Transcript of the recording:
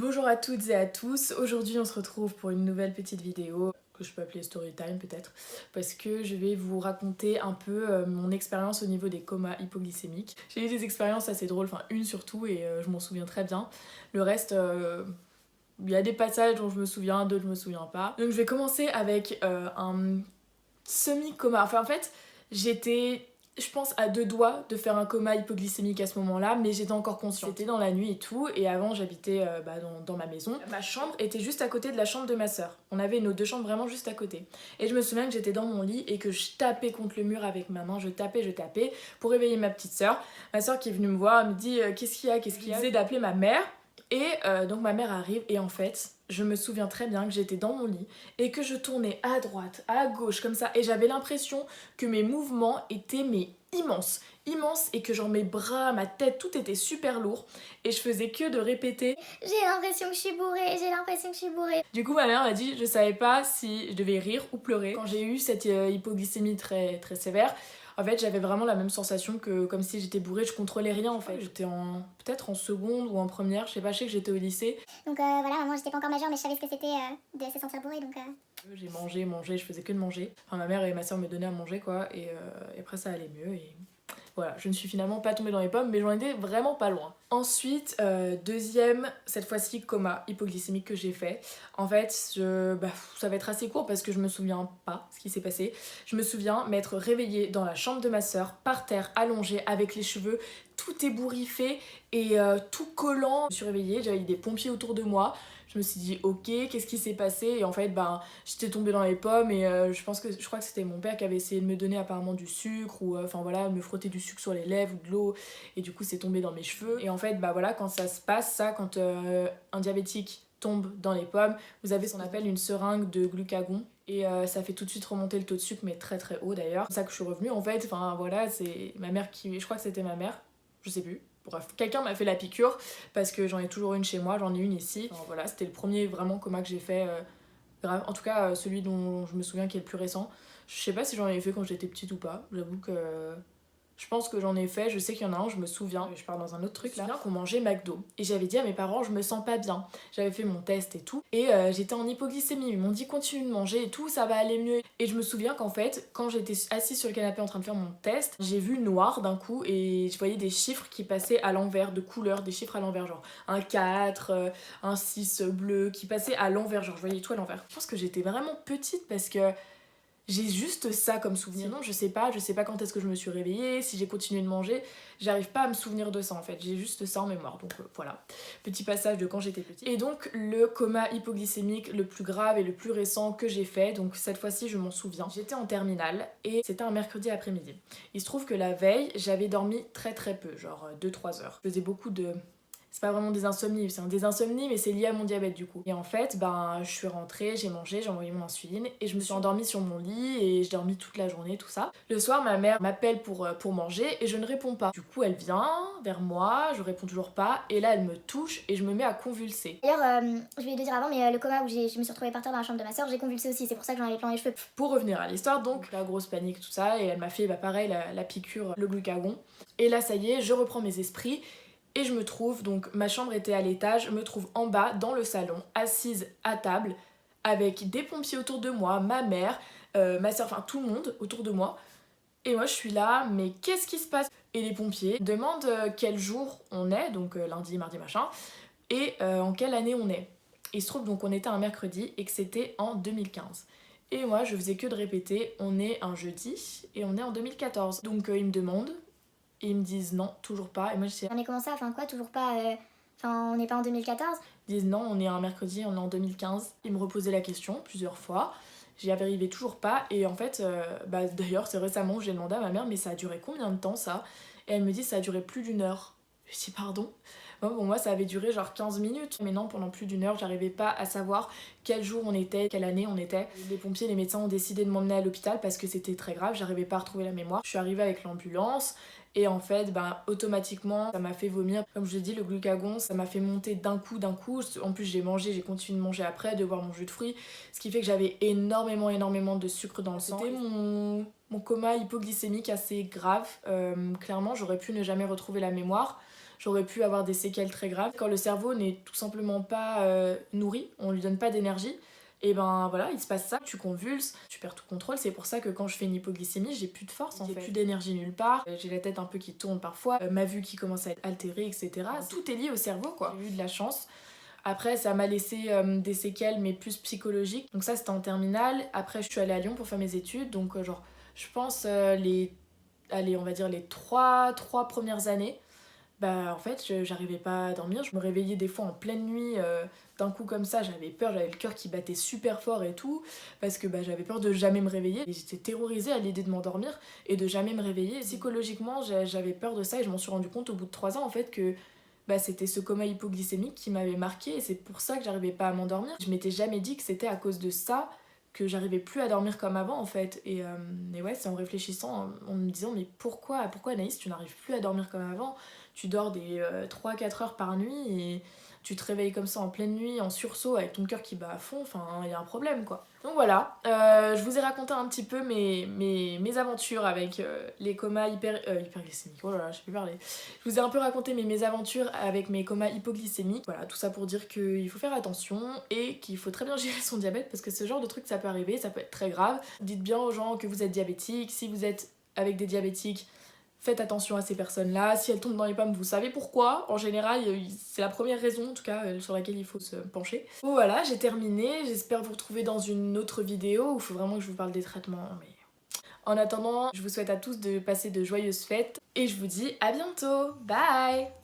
Bonjour à toutes et à tous, aujourd'hui on se retrouve pour une nouvelle petite vidéo que je peux appeler story time peut-être, parce que je vais vous raconter un peu mon expérience au niveau des comas hypoglycémiques. J'ai eu des expériences assez drôles, enfin une surtout, et je m'en souviens très bien. Le reste, il y a des passages dont je me souviens, d'autres je me souviens pas. Donc je vais commencer avec un semi-coma. Enfin en fait, j'étais, je pense, à deux doigts de faire un coma hypoglycémique à ce moment-là, mais j'étais encore consciente. C'était dans la nuit et tout, et avant j'habitais dans ma maison. Ma chambre était juste à côté de la chambre de ma soeur. On avait nos deux chambres vraiment juste à côté. Et je me souviens que j'étais dans mon lit et que je tapais contre le mur avec ma main, je tapais pour réveiller ma petite soeur. Ma soeur qui est venue me voir, elle me dit qu'est-ce qu'il y a, qu'est-ce qu'il y a. Je disais d'appeler ma mère. Et donc ma mère arrive et en fait, je me souviens très bien que j'étais dans mon lit et que je tournais à droite, à gauche comme ça et j'avais l'impression que mes mouvements étaient immenses et que genre mes bras, ma tête, tout était super lourd et je faisais que de répéter J'ai l'impression que je suis bourrée, j'ai l'impression que je suis bourrée. Du coup ma mère m'a dit je savais pas si je devais rire ou pleurer. Quand j'ai eu cette hypoglycémie très sévère, en fait j'avais vraiment la même sensation que comme si j'étais bourrée, je contrôlais rien en fait. J'étais peut-être en seconde ou en première, je sais pas, je sais que j'étais au lycée. Donc voilà, moi j'étais pas encore majeure mais je savais ce que c'était de se sentir bourrée donc... J'ai mangé, je faisais que de manger. Enfin ma mère et ma soeur me donnaient à manger quoi et après ça allait mieux et voilà, je ne suis finalement pas tombée dans les pommes, mais j'en étais vraiment pas loin. Ensuite, deuxième, cette fois-ci, coma hypoglycémique que j'ai fait. En fait, ça va être assez court parce que je me souviens pas ce qui s'est passé. Je me souviens m'être réveillée dans la chambre de ma soeur, par terre, allongée, avec les cheveux tout ébouriffé et tout collant. Je me suis réveillée, j'avais des pompiers autour de moi. Je me suis dit ok, qu'est-ce qui s'est passé? Et en fait j'étais tombée dans les pommes et je crois que c'était mon père qui avait essayé de me donner apparemment du sucre ou enfin voilà, me frotter du sucre sur les lèvres ou de l'eau et du coup c'est tombé dans mes cheveux. Et en fait voilà, quand ça se passe ça, quand un diabétique tombe dans les pommes, vous avez ce qu'on appelle une seringue de glucagon et ça fait tout de suite remonter le taux de sucre mais très haut d'ailleurs. C'est ça que je suis revenue en fait, enfin voilà, c'est ma mère je crois que c'était ma mère, je sais plus. Bref, quelqu'un m'a fait la piqûre parce que j'en ai toujours une chez moi, j'en ai une ici. Enfin, voilà, c'était le premier vraiment coma que j'ai fait grave. En tout cas, celui dont je me souviens qui est le plus récent. Je sais pas si j'en ai fait quand j'étais petite ou pas. J'avoue que je pense que j'en ai fait, je sais qu'il y en a un, je me souviens, je pars dans un autre truc là, qu'on mangeait McDo. Et j'avais dit à mes parents, je me sens pas bien. J'avais fait mon test et tout. Et j'étais en hypoglycémie, ils m'ont dit continue de manger et tout, ça va aller mieux. Et je me souviens qu'en fait, quand j'étais assise sur le canapé en train de faire mon test, j'ai vu noir d'un coup et je voyais des chiffres qui passaient à l'envers, de couleurs, des chiffres à l'envers, genre un 4, un 6 bleu, qui passaient à l'envers, genre je voyais tout à l'envers. Je pense que j'étais vraiment petite parce que j'ai juste ça comme souvenir. Non, je sais pas quand est-ce que je me suis réveillée, si j'ai continué de manger, j'arrive pas à me souvenir de ça en fait, j'ai juste ça en mémoire, donc voilà. Petit passage de quand j'étais petite. Et donc le coma hypoglycémique le plus grave et le plus récent que j'ai fait, donc cette fois-ci je m'en souviens. J'étais en terminale et c'était un mercredi après-midi. Il se trouve que la veille, j'avais dormi très peu, genre 2-3 heures. Je faisais beaucoup de... C'est pas vraiment des insomnies, c'est des insomnies mais c'est lié à mon diabète du coup. Et en fait, je suis rentrée, j'ai mangé, j'ai envoyé mon insuline et je me suis endormie sur mon lit et je dormis toute la journée, tout ça. Le soir, ma mère m'appelle pour manger et je ne réponds pas. Du coup, elle vient vers moi, je réponds toujours pas et là, elle me touche et je me mets à convulser. D'ailleurs, je vais le dire avant, mais le coma où je me suis retrouvée par terre dans la chambre de ma soeur, j'ai convulsé aussi, c'est pour ça que j'en avais plein les cheveux. Pour revenir à l'histoire, donc la grosse panique, tout ça, et elle m'a fait pareil, la piqûre, le glucagon. Et là, ça y est, je reprends mes esprits. Et je me trouve, donc ma chambre était à l'étage, je me trouve en bas dans le salon, assise à table, avec des pompiers autour de moi, ma mère, ma soeur, enfin tout le monde autour de moi. Et moi je suis là, mais qu'est-ce qui se passe? Et les pompiers demandent quel jour on est, donc lundi, mardi, machin, et en quelle année on est. Et il se trouve donc on était un mercredi et que c'était en 2015. Et moi je faisais que de répéter, on est un jeudi et on est en 2014. Donc ils me demandent. Et ils me disent non, toujours pas. Et moi je dis, On est comment ça? Enfin quoi, toujours pas... Enfin on n'est pas en 2014? Ils disent non, on est un mercredi, on est en 2015. Ils me reposaient la question plusieurs fois. J'y arrivais toujours pas. Et en fait, d'ailleurs, c'est récemment, j'ai demandé à ma mère, mais ça a duré combien de temps ça? Et elle me dit, ça a duré plus d'une heure. Je dis, pardon? Bon, pour moi, ça avait duré genre 15 minutes. Mais non, pendant plus d'une heure, j'arrivais pas à savoir quel jour on était, quelle année on était. Les pompiers, les médecins ont décidé de m'emmener à l'hôpital parce que c'était très grave, j'arrivais pas à retrouver la mémoire. Je suis arrivée avec l'ambulance. Et en fait, automatiquement, ça m'a fait vomir. Comme je l'ai dit, le glucagon, ça m'a fait monter d'un coup. En plus, j'ai mangé, j'ai continué de manger après, de boire mon jus de fruits. Ce qui fait que j'avais énormément de sucre dans le sang. C'était mon coma hypoglycémique assez grave. Clairement, j'aurais pu ne jamais retrouver la mémoire. j'aurais pu avoir des séquelles très graves. Quand le cerveau n'est tout simplement pas nourri, on lui donne pas d'énergie, et ben voilà, il se passe ça, tu convulses, tu perds tout contrôle. C'est pour ça que quand je fais une hypoglycémie, j'ai plus de force en fait. J'ai plus d'énergie nulle part, j'ai la tête un peu qui tourne parfois, ma vue qui commence à être altérée, etc. Tout est lié au cerveau quoi. J'ai eu de la chance. Après, ça m'a laissé des séquelles, mais plus psychologiques. Donc ça, c'était en terminale. Après, je suis allée à Lyon pour faire mes études. Donc genre, je pense allez, on va dire les trois premières années, bah en fait j'arrivais pas à dormir, je me réveillais des fois en pleine nuit, d'un coup comme ça, j'avais peur, j'avais le cœur qui battait super fort et tout, parce que bah, j'avais peur de jamais me réveiller, et j'étais terrorisée à l'idée de m'endormir et de jamais me réveiller. Psychologiquement j'avais peur de ça et je m'en suis rendu compte au bout de 3 ans en fait que bah, c'était ce coma hypoglycémique qui m'avait marqué et c'est pour ça que j'arrivais pas à m'endormir. Je m'étais jamais dit que c'était à cause de ça que j'arrivais plus à dormir comme avant en fait. Et ouais, c'est en réfléchissant, en me disant mais pourquoi Anaïs tu n'arrives plus à dormir comme avant? Tu dors des 3-4 heures par nuit et tu te réveilles comme ça en pleine nuit, en sursaut, avec ton cœur qui bat à fond, enfin il y a un problème quoi. Donc voilà, je vous ai raconté un petit peu mes aventures avec les comas hyperglycémiques, oh là là, j'ai pu parler. Je vous ai un peu raconté mes mésaventures avec mes comas hypoglycémiques, voilà, tout ça pour dire qu'il faut faire attention et qu'il faut très bien gérer son diabète parce que ce genre de truc ça peut arriver, ça peut être très grave. Dites bien aux gens que vous êtes diabétique, si vous êtes avec des diabétiques, faites attention à ces personnes-là. Si elles tombent dans les pommes, vous savez pourquoi. En général, c'est la première raison, en tout cas, sur laquelle il faut se pencher. Bon, voilà, j'ai terminé. J'espère vous retrouver dans une autre vidéo où il faut vraiment que je vous parle des traitements. Mais en attendant, je vous souhaite à tous de passer de joyeuses fêtes. Et je vous dis à bientôt. Bye!